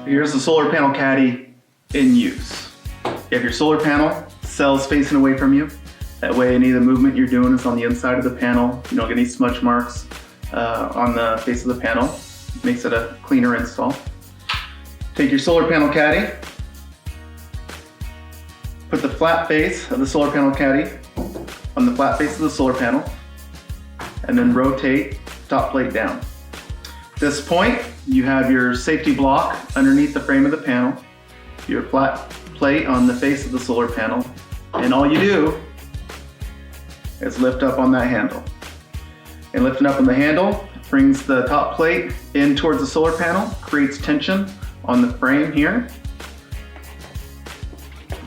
Here's the Solar Panel Caddy in use. You have your solar panel, cells facing away from you. That way any of the movement you're doing is on the inside of the panel. You don't get any smudge marks on the face of the panel. Makes it a cleaner install. Take your Solar Panel Caddy, put the flat face of the Solar Panel Caddy on the flat face of the solar panel, and then rotate top plate down. At this point, you have your safety block underneath the frame of the panel, your flat plate on the face of the solar panel, and all you do is lift up on that handle. And lifting up on the handle brings the top plate in towards the solar panel, creates tension on the frame here.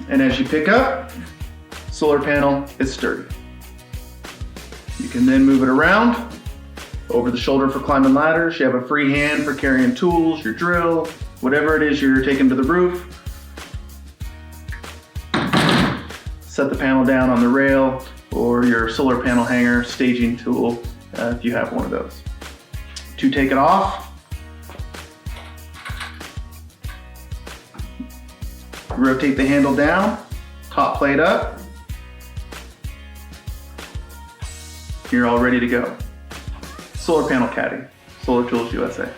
And as you pick up, solar panel is sturdy. You can then move it around over the shoulder for climbing ladders. You have a free hand for carrying tools, your drill, whatever it is you're taking to the roof. Set the panel down on the rail or your solar panel hanger staging tool if you have one of those. To take it off, rotate the handle down, top plate up. You're all ready to go. Solar Panel Caddy, Solar Tools USA.